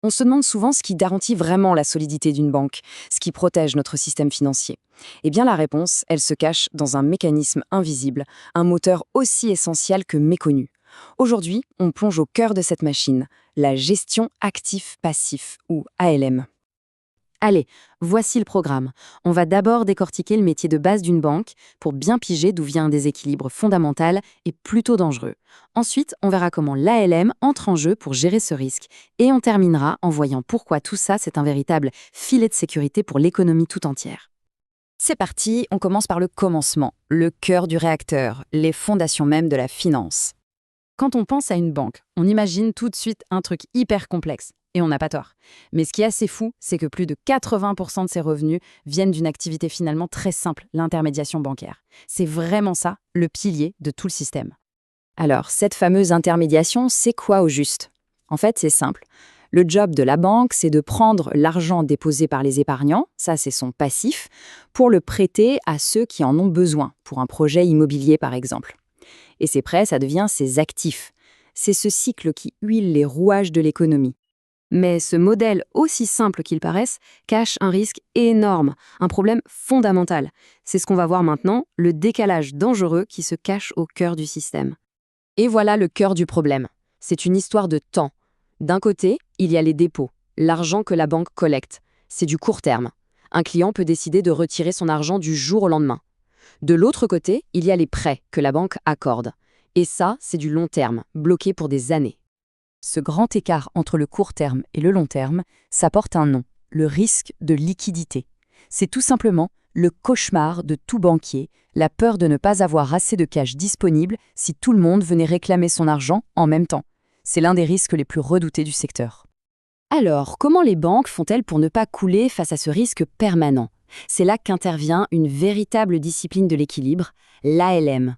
On se demande souvent ce qui garantit vraiment la solidité d'une banque, ce qui protège notre système financier. Eh bien la réponse, elle se cache dans un mécanisme invisible, un moteur aussi essentiel que méconnu. Aujourd'hui, on plonge au cœur de cette machine, la gestion actif-passif, ou ALM. Allez, voici le programme. On va d'abord décortiquer le métier de base d'une banque pour bien piger d'où vient un déséquilibre fondamental et plutôt dangereux. Ensuite, on verra comment l'ALM entre en jeu pour gérer ce risque. Et on terminera en voyant pourquoi tout ça, c'est un véritable filet de sécurité pour l'économie tout entière. C'est parti, on commence par le commencement, le cœur du réacteur, les fondations même de la finance. Quand on pense à une banque, on imagine tout de suite un truc hyper complexe. Et on n'a pas tort. Mais ce qui est assez fou, c'est que plus de 80% de ses revenus viennent d'une activité finalement très simple, l'intermédiation bancaire. C'est vraiment ça, le pilier de tout le système. Alors, cette fameuse intermédiation, c'est quoi au juste? En fait, c'est simple. Le job de la banque, c'est de prendre l'argent déposé par les épargnants, ça c'est son passif, pour le prêter à ceux qui en ont besoin, pour un projet immobilier par exemple. Et ces prêts, ça devient ses actifs. C'est ce cycle qui huile les rouages de l'économie. Mais ce modèle, aussi simple qu'il paraisse, cache un risque énorme, un problème fondamental. C'est ce qu'on va voir maintenant, le décalage dangereux qui se cache au cœur du système. Et voilà le cœur du problème. C'est une histoire de temps. D'un côté, il y a les dépôts, l'argent que la banque collecte. C'est du court terme. Un client peut décider de retirer son argent du jour au lendemain. De l'autre côté, il y a les prêts que la banque accorde. Et ça, c'est du long terme, bloqué pour des années. Ce grand écart entre le court terme et le long terme, ça porte un nom, le risque de liquidité. C'est tout simplement le cauchemar de tout banquier, la peur de ne pas avoir assez de cash disponible si tout le monde venait réclamer son argent en même temps. C'est l'un des risques les plus redoutés du secteur. Alors, comment les banques font-elles pour ne pas couler face à ce risque permanent? C'est là qu'intervient une véritable discipline de l'équilibre, l'ALM.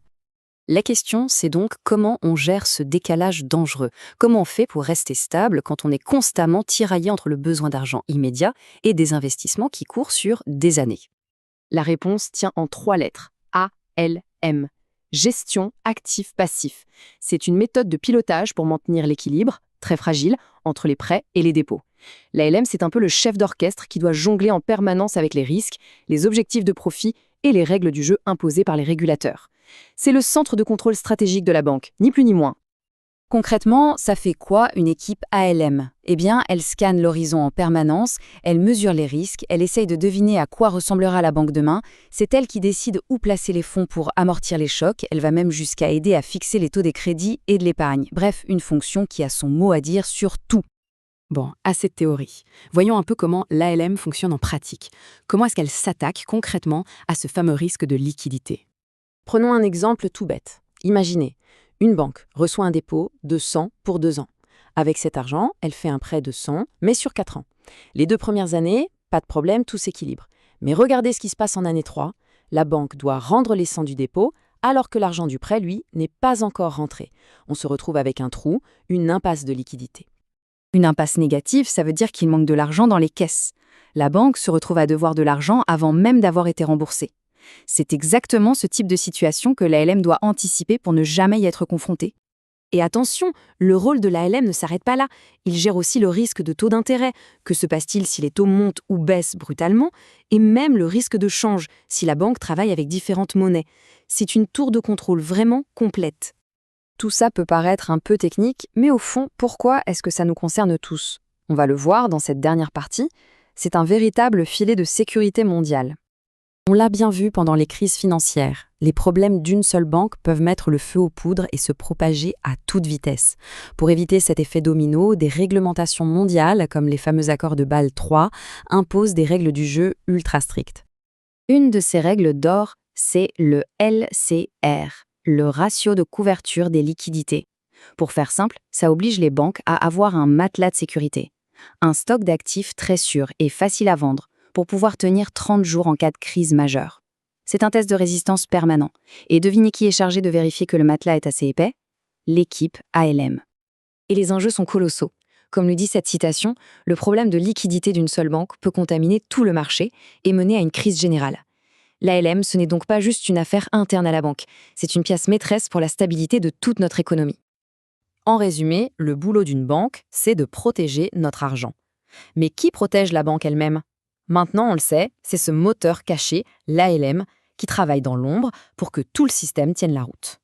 La question, c'est donc comment on gère ce décalage dangereux. Comment on fait pour rester stable quand on est constamment tiraillé entre le besoin d'argent immédiat et des investissements qui courent sur des années? La réponse tient en 3 lettres. ALM. Gestion actif-passif. C'est une méthode de pilotage pour maintenir l'équilibre, très fragile, entre les prêts et les dépôts. L'ALM, c'est un peu le chef d'orchestre qui doit jongler en permanence avec les risques, les objectifs de profit et les règles du jeu imposées par les régulateurs. C'est le centre de contrôle stratégique de la banque, ni plus ni moins. Concrètement, ça fait quoi une équipe ALM? Eh bien, elle scanne l'horizon en permanence, elle mesure les risques, elle essaye de deviner à quoi ressemblera la banque demain, c'est elle qui décide où placer les fonds pour amortir les chocs, elle va même jusqu'à aider à fixer les taux des crédits et de l'épargne. Bref, une fonction qui a son mot à dire sur tout. Bon, assez de théorie. Voyons un peu comment l'ALM fonctionne en pratique. Comment est-ce qu'elle s'attaque concrètement à ce fameux risque de liquidité? Prenons un exemple tout bête. Imaginez, une banque reçoit un dépôt de 100 pour 2 ans. Avec cet argent, elle fait un prêt de 100, mais sur 4 ans. Les 2 premières années, pas de problème, tout s'équilibre. Mais regardez ce qui se passe en année 3. La banque doit rendre les 100 du dépôt, alors que l'argent du prêt, lui, n'est pas encore rentré. On se retrouve avec un trou, une impasse de liquidité. Une impasse négative, ça veut dire qu'il manque de l'argent dans les caisses. La banque se retrouve à devoir de l'argent avant même d'avoir été remboursée. C'est exactement ce type de situation que l'ALM doit anticiper pour ne jamais y être confrontée. Et attention, le rôle de l'ALM ne s'arrête pas là. Il gère aussi le risque de taux d'intérêt. Que se passe-t-il si les taux montent ou baissent brutalement? Et même le risque de change, si la banque travaille avec différentes monnaies. C'est une tour de contrôle vraiment complète. Tout ça peut paraître un peu technique, mais au fond, pourquoi est-ce que ça nous concerne tous? On va le voir dans cette dernière partie. C'est un véritable filet de sécurité mondiale. On l'a bien vu pendant les crises financières, les problèmes d'une seule banque peuvent mettre le feu aux poudres et se propager à toute vitesse. Pour éviter cet effet domino, des réglementations mondiales, comme les fameux accords de Bâle III, imposent des règles du jeu ultra strictes. Une de ces règles d'or, c'est le LCR, le ratio de couverture des liquidités. Pour faire simple, ça oblige les banques à avoir un matelas de sécurité, un stock d'actifs très sûr et facile à vendre, pour pouvoir tenir 30 jours en cas de crise majeure. C'est un test de résistance permanent. Et devinez qui est chargé de vérifier que le matelas est assez épais? L'équipe ALM. Et les enjeux sont colossaux. Comme le dit cette citation, le problème de liquidité d'une seule banque peut contaminer tout le marché et mener à une crise générale. L'ALM, ce n'est donc pas juste une affaire interne à la banque, c'est une pièce maîtresse pour la stabilité de toute notre économie. En résumé, le boulot d'une banque, c'est de protéger notre argent. Mais qui protège la banque elle-même? Maintenant, on le sait, c'est ce moteur caché, l'ALM, qui travaille dans l'ombre pour que tout le système tienne la route.